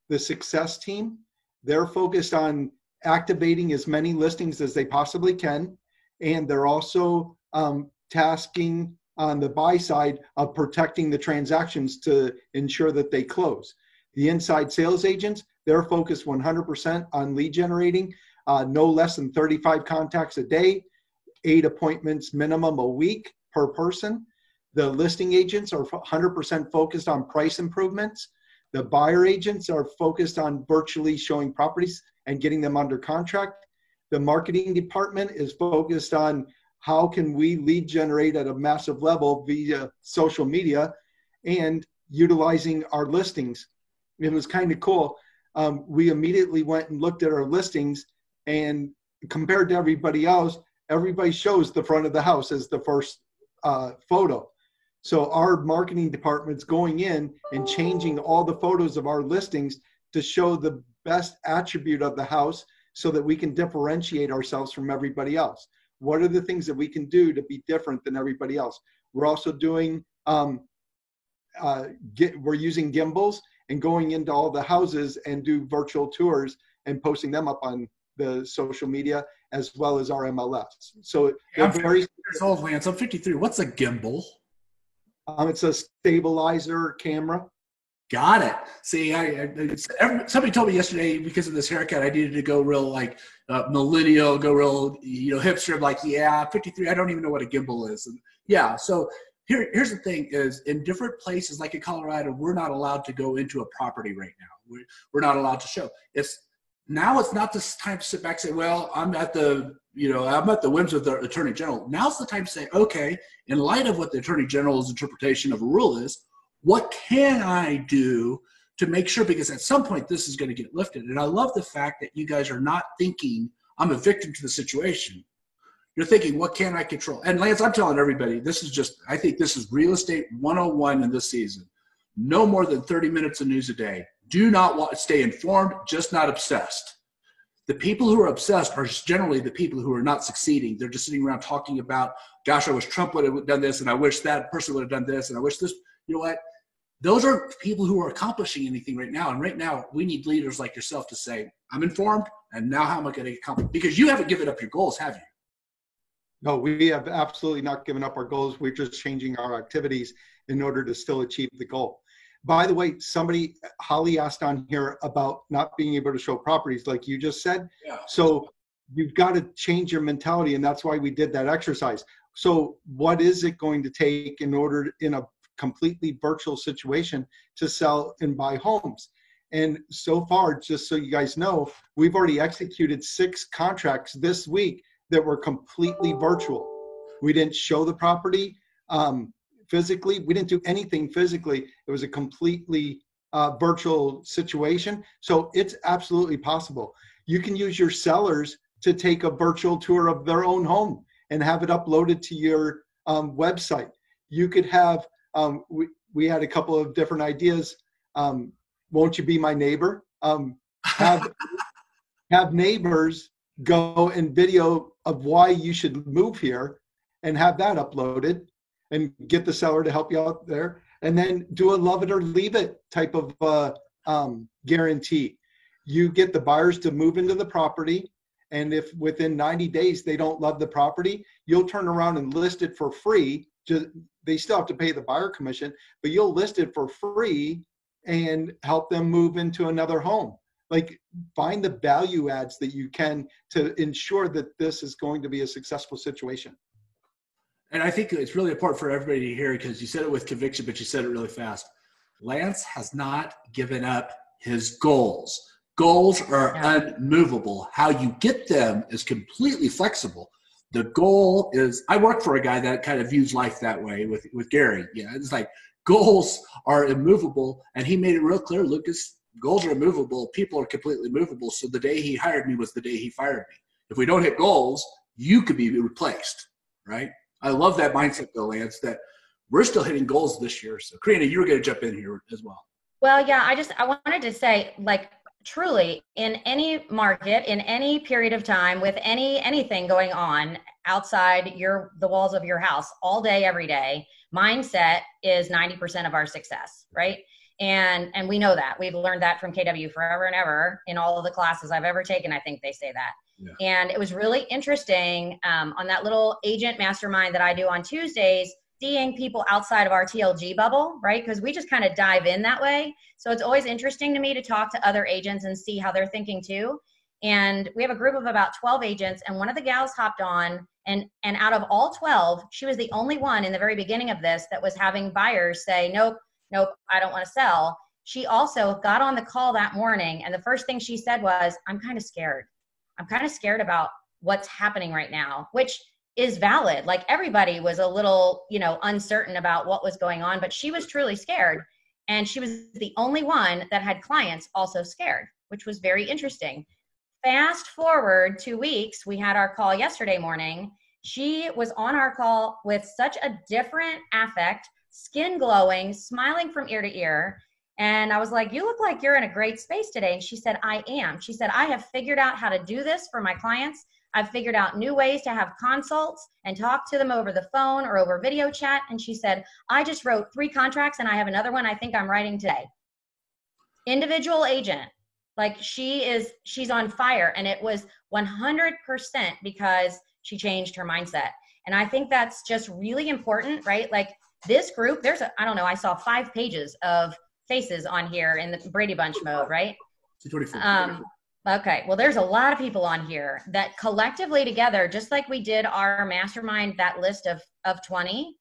The success team, they're focused on activating as many listings as they possibly can. And they're also tasking on the buy side of protecting the transactions to ensure that they close. The inside sales agents, they're focused 100% on lead generating, no less than 35 contacts a day, 8 appointments minimum a week per person. The listing agents are 100% focused on price improvements. The buyer agents are focused on virtually showing properties and getting them under contract. The marketing department is focused on how can we lead generate at a massive level via social media and utilizing our listings. It was kind of cool. We immediately went and looked at our listings, and compared to everybody else, everybody shows the front of the house as the first photo. So our marketing department's going in and changing all the photos of our listings to show the best attribute of the house so that we can differentiate ourselves from everybody else? What are the things that we can do to be different than everybody else? We're also doing, we're using gimbals and going into all the houses and do virtual tours and posting them up on the social media as well as our MLS. So I'm very years old, Lance. I'm 53. What's a gimbal? It's a stabilizer camera. Got it. See, somebody told me yesterday because of this haircut, I needed to go real like millennial, go real, hipster. I'm like, yeah, 53. I don't even know what a gimbal is. And yeah. So here's the thing: is in different places, like in Colorado, we're not allowed to go into a property right now. We're not allowed to show. Now it's not the time to sit back and say, well, I'm at the whims of the Attorney General. Now's the time to say, okay, in light of what the Attorney General's interpretation of a rule is, what can I do to make sure, because at some point this is going to get lifted. And I love the fact that you guys are not thinking I'm a victim to the situation. You're thinking, what can I control? And Lance, I'm telling everybody, I think this is real estate 101 in this season. No more than 30 minutes of news a day. Do not stay informed, just not obsessed. The people who are obsessed are generally the people who are not succeeding. They're just sitting around talking about, gosh, I wish Trump would have done this, and I wish that person would have done this, and I wish this. You know what? Those are people who are accomplishing anything right now. And right now, we need leaders like yourself to say, I'm informed, and now how am I going to accomplish? Because you haven't given up your goals, have you? No, we have absolutely not given up our goals. We're just changing our activities in order to still achieve the goal. By the way, Holly asked on here about not being able to show properties like you just said. Yeah. So you've got to change your mentality, and that's why we did that exercise. So what is it going to take in order, in a completely virtual situation, to sell and buy homes? And so far, just so you guys know, we've already executed 6 contracts this week that were completely virtual. We didn't show the property physically. We didn't do anything physically. It was a completely virtual situation. So it's absolutely possible. You can use your sellers to take a virtual tour of their own home and have it uploaded to your website. You could have, we had a couple of different ideas. Won't you be my neighbor? Have neighbors go and video of why you should move here and have that uploaded and get the seller to help you out there. And then do a love it or leave it type of guarantee. You get the buyers to move into the property, and if within 90 days they don't love the property, you'll turn around and list it for free. They still have to pay the buyer commission, but you'll list it for free and help them move into another home. Like, find the value adds that you can to ensure that this is going to be a successful situation. And I think it's really important for everybody to hear, because you said it with conviction, but you said it really fast. Lance has not given up his goals. Goals are unmovable. How you get them is completely flexible. The goal is, I work for a guy that kind of views life that way with Gary. Yeah, it's like goals are immovable, and he made it real clear, Lucas, goals are immovable. People are completely movable. So the day he hired me was the day he fired me. If we don't hit goals, you could be replaced, right? I love that mindset, though, Lance, that we're still hitting goals this year. So, Karina, you were going to jump in here as well. Well, yeah, I wanted to say, like, truly, in any market, in any period of time, with anything going on outside the walls of your house all day, every day, mindset is 90% of our success, right? And we know that. We've learned that from KW forever and ever in all of the classes I've ever taken. I think they say that. Yeah. And it was really interesting on that little agent mastermind that I do on Tuesdays, seeing people outside of our TLG bubble, right? Because we just kind of dive in that way. So it's always interesting to me to talk to other agents and see how they're thinking too. And we have a group of about 12 agents, and one of the gals hopped on, and out of all 12, she was the only one in the very beginning of this that was having buyers say, nope, I don't want to sell. She also got on the call that morning, and the first thing she said was, I'm kind of scared. I'm kind of scared about what's happening right now, which is valid. Like, everybody was a little, uncertain about what was going on, but she was truly scared. And she was the only one that had clients also scared, which was very interesting. Fast forward 2 weeks, we had our call yesterday morning. She was on our call with such a different affect, skin glowing, smiling from ear to ear. And I was like, you look like you're in a great space today. And she said, I am. She said, I have figured out how to do this for my clients. I've figured out new ways to have consults and talk to them over the phone or over video chat. And she said, I just wrote 3 contracts and I have another one I think I'm writing today. Individual agent. Like she's on fire. And it was 100% because she changed her mindset. And I think that's just really important, right? Like this group, I don't know, I saw 5 pages of faces on here in the Brady Bunch mode, right? 24. Okay, well, there's a lot of people on here that collectively together, just like we did our mastermind, that list of 20,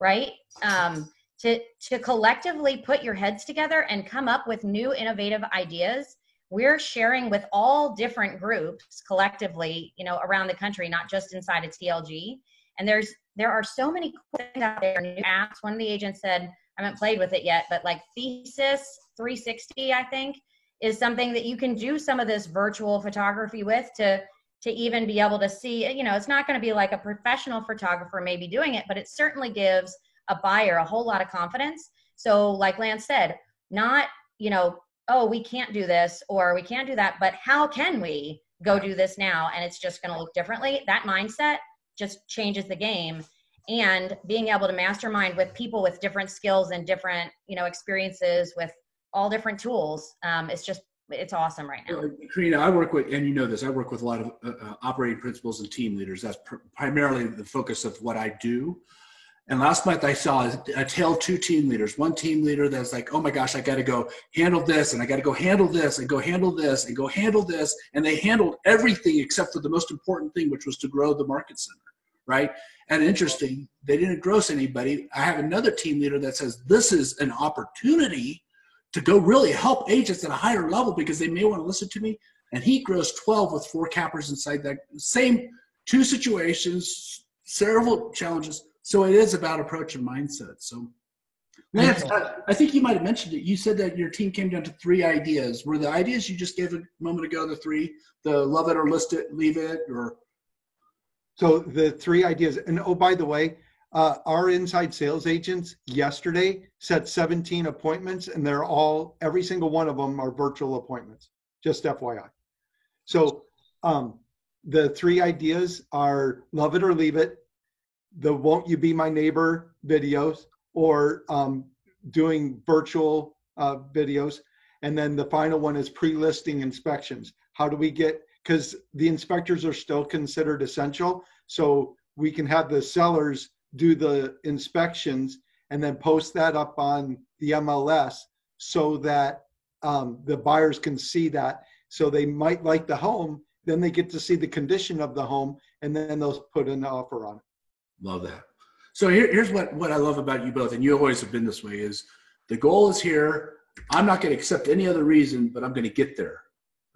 right? To collectively put your heads together and come up with new innovative ideas. We're sharing with all different groups collectively, around the country, not just inside of TLG. And there are so many cool things out there, new apps. One of the agents said, I haven't played with it yet, but like Thesis 360, I think, is something that you can do some of this virtual photography with to even be able to see, it's not going to be like a professional photographer maybe doing it, but it certainly gives a buyer a whole lot of confidence. So like Lance said, not, oh, we can't do this or we can't do that, but how can we go do this now? And it's just going to look differently. That mindset just changes the game. And being able to mastermind with people with different skills and different, experiences with all different tools, it's awesome right now. Karina, I work with, and I work with a lot of operating principals and team leaders. That's primarily the focus of what I do. And last month I saw a tale of 2 team leaders. One team leader that's like, oh my gosh, I got to go handle this, and I got to go handle this, and go handle this, and go handle this. And they handled everything except for the most important thing, which was to grow the market center, right? And interesting, they didn't gross anybody. I have another team leader that says, this is an opportunity to go really help agents at a higher level because they may want to listen to me. And he grows 12 with 4 cappers inside that same 2 situations, several challenges. So it is about approach and mindset. So Lance, I think you might have mentioned it. You said that your team came down to 3 ideas. Were the ideas you just gave a moment ago the 3, the love it or list it, leave it, or? So the 3 ideas, and oh, by the way, our inside sales agents yesterday set 17 appointments, and every single one of them are virtual appointments, just FYI. So the 3 ideas are love it or leave it, the won't you be my neighbor videos, or doing virtual videos. And then the final one is pre-listing inspections. How do we because the inspectors are still considered essential. So we can have the sellers do the inspections and then post that up on the MLS so that the buyers can see that. So they might like the home, then they get to see the condition of the home, and then they'll put an offer on it. Love that. So here's what I love about you both, and you always have been this way, is the goal is here. I'm not going to accept any other reason, but I'm going to get there,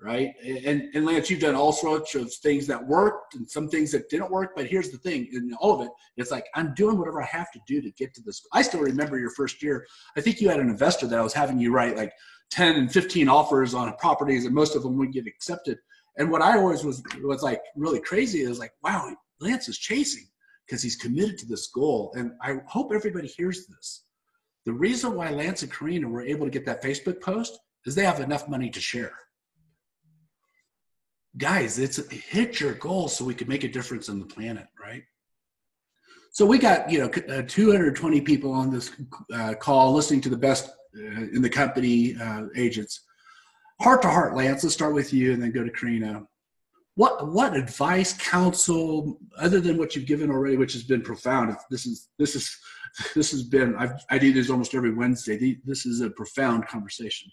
right? And Lance, you've done all sorts of things that worked and some things that didn't work, but here's the thing, in all of it, it's like I'm doing whatever I have to do to get to this. I still remember your first year. I think you had an investor that was having you write like 10 and 15 offers on properties, and most of them would get accepted. And what I always was like really crazy is like, wow, Lance is chasing, because he's committed to this goal. And I hope everybody hears this. The reason why Lance and Karina were able to get that Facebook post is they have enough money to share. Guys, hit your goal so we can make a difference on the planet, right? So we got 220 people on this call listening to the best in the company agents. Heart to heart, Lance, let's start with you and then go to Karina. What advice, counsel, other than what you've given already, which has been profound? This has been. I do this almost every Wednesday. This is a profound conversation.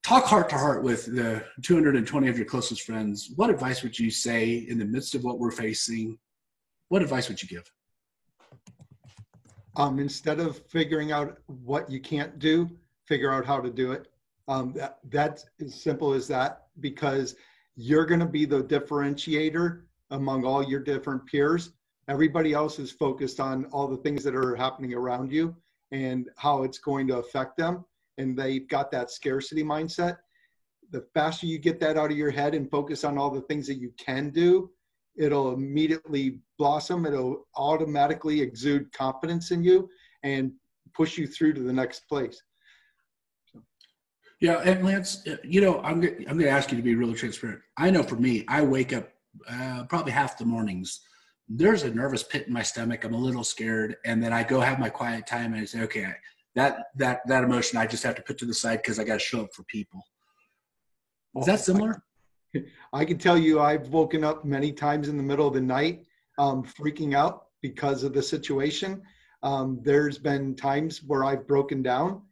Talk heart to heart with the 220 of your closest friends. What advice would you say in the midst of what we're facing? What advice would you give? Instead of figuring out what you can't do, figure out how to do it. That's as simple as that, because you're going to be the differentiator among all your different peers. Everybody else is focused on all the things that are happening around you and how it's going to affect them. And they've got that scarcity mindset. The faster you get that out of your head and focus on all the things that you can do, it'll immediately blossom. It'll automatically exude confidence in you and push you through to the next place. Yeah, and Lance, I'm going to ask you to be really transparent. I know for me, I wake up probably half the mornings. There's a nervous pit in my stomach. I'm a little scared, and then I go have my quiet time, and I say, okay, that emotion I just have to put to the side because I got to show up for people. Is that similar? I can tell you, I've woken up many times in the middle of the night, freaking out because of the situation. There's been times where I've broken down.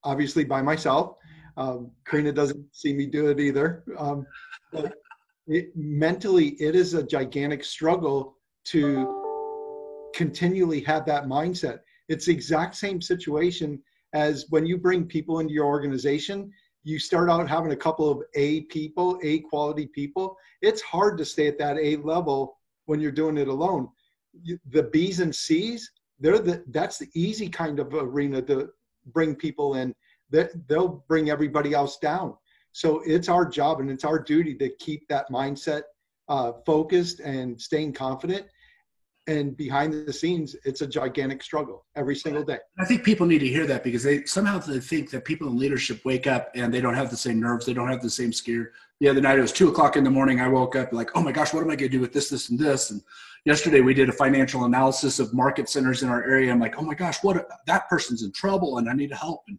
Obviously by myself. Karina doesn't see me do it either. But mentally, it is a gigantic struggle to continually have that mindset. It's the exact same situation as when you bring people into your organization. You start out having a couple of A quality people. It's hard to stay at that A level when you're doing it alone. The B's and C's, that's the easy kind of arena to bring people in. They'll bring everybody else down. So it's our job and it's our duty to keep that mindset focused and staying confident. And behind the scenes, it's a gigantic struggle every single day. I think people need to hear that because they think that people in leadership wake up and they don't have the same nerves. They don't have the same scare. The other night, it was 2:00 in the morning. I woke up like, oh my gosh, what am I going to do with this, this, and this? And yesterday we did a financial analysis of market centers in our area. I'm like, oh my gosh, that person's in trouble and I need help. And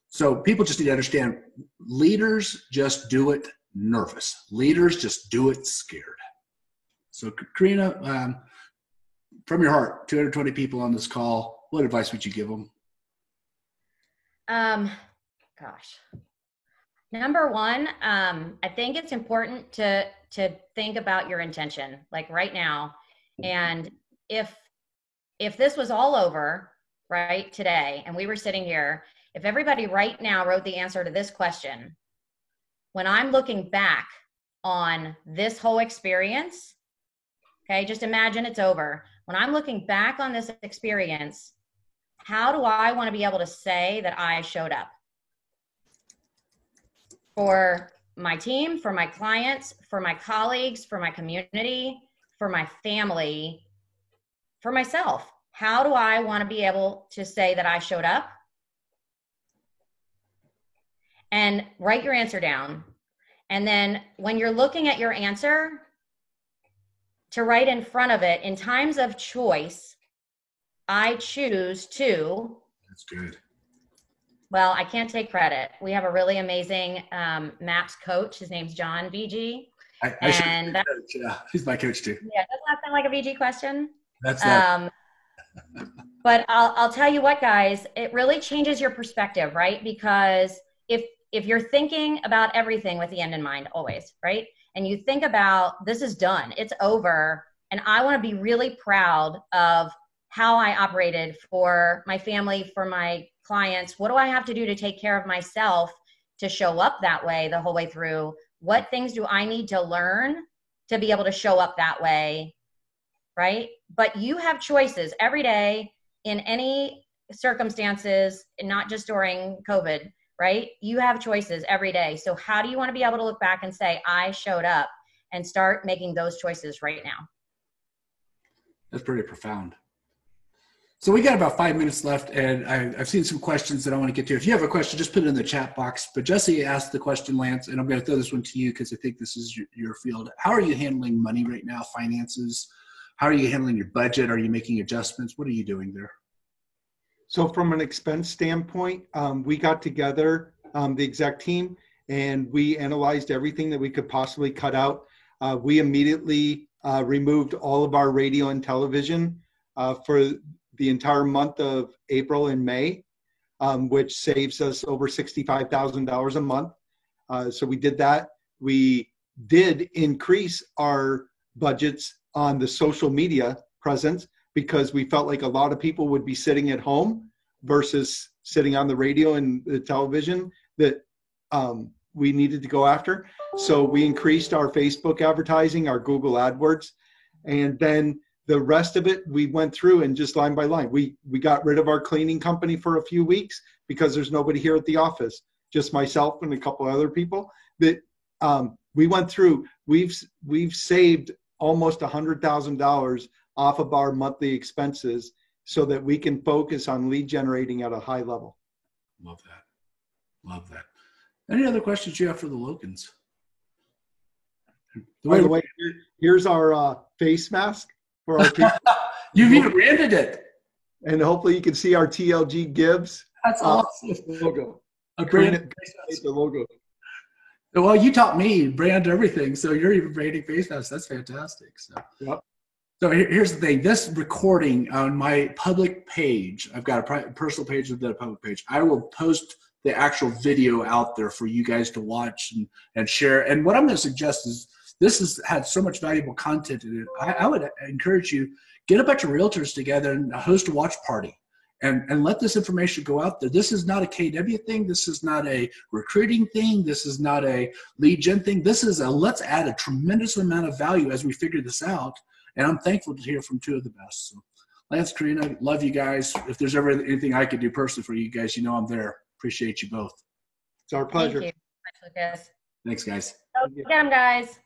so people just need to understand leaders just do it nervous. Leaders just do it scared. So Karina, from your heart, 220 people on this call, what advice would you give them? Gosh. Number one, I think it's important to think about your intention, like right now. And if this was all over, right, today, and we were sitting here, if everybody right now wrote the answer to this question, when I'm looking back on this whole experience, okay, just imagine it's over. When I'm looking back on this experience, how do I want to be able to say that I showed up? For my team, for my clients, for my colleagues, for my community, for my family, for myself. How do I want to be able to say that I showed up? And write your answer down. And then when you're looking at your answer, to write in front of it, in times of choice, I choose to. That's good. Well, I can't take credit. We have a really amazing MAPS coach. His name's John VG. Yeah, he's my coach too. Yeah, doesn't that sound like a VG question? That's that. But I'll tell you what, guys, it really changes your perspective, right? Because if you're thinking about everything with the end in mind, always, right? And you think about, this is done, it's over, and I want to be really proud of how I operated for my family, for my clients. What do I have to do to take care of myself to show up that way the whole way through? What things do I need to learn to be able to show up that way, right? But you have choices every day in any circumstances, not just during COVID, right? You have choices every day. So how do you want to be able to look back and say, I showed up, and start making those choices right now? That's pretty profound. So we got about 5 minutes left, and I've seen some questions that I want to get to. If you have a question, just put it in the chat box. But Jesse asked the question, Lance, and I'm going to throw this one to you because I think this is your field. How are you handling money right now, finances? How are you handling your budget? Are you making adjustments? What are you doing there? So from an expense standpoint, we got together, the exec team, and we analyzed everything that we could possibly cut out. We immediately removed all of our radio and television for the entire month of April and May, which saves us over $65,000 a month. So we did that. We did increase our budgets on the social media presence because we felt like a lot of people would be sitting at home versus sitting on the radio and the television that we needed to go after. So we increased our Facebook advertising, our Google AdWords, and then the rest of it, we went through and just line by line. We got rid of our cleaning company for a few weeks because there's nobody here at the office, just myself and a couple other people. That we went through. We've saved almost $100,000 off of our monthly expenses so that we can focus on lead generating at a high level. Love that. Love that. Any other questions you have for the Lokens? By the way, here's our face mask for our people. You've even branded it. And hopefully you can see our TLG Gibbs. That's awesome. Logo. A brand. The logo. Well, you taught me brand everything, so you're even branding face masks. That's fantastic. So, yep. So here's the thing. This recording on my public page, I've got a personal page and then a public page. I will post the actual video out there for you guys to watch and share. And what I'm going to suggest is this has had so much valuable content in it. I would encourage you, get a bunch of realtors together and host a watch party and let this information go out there. This is not a KW thing. This is not a recruiting thing. This is not a lead gen thing. This is let's add a tremendous amount of value as we figure this out. And I'm thankful to hear from two of the best. So Lance, Karina, love you guys. If there's ever anything I could do personally for you guys, you know I'm there. Appreciate you both. It's our pleasure. Thank you. Thanks, Lucas. Thanks, guys. Go get them, guys.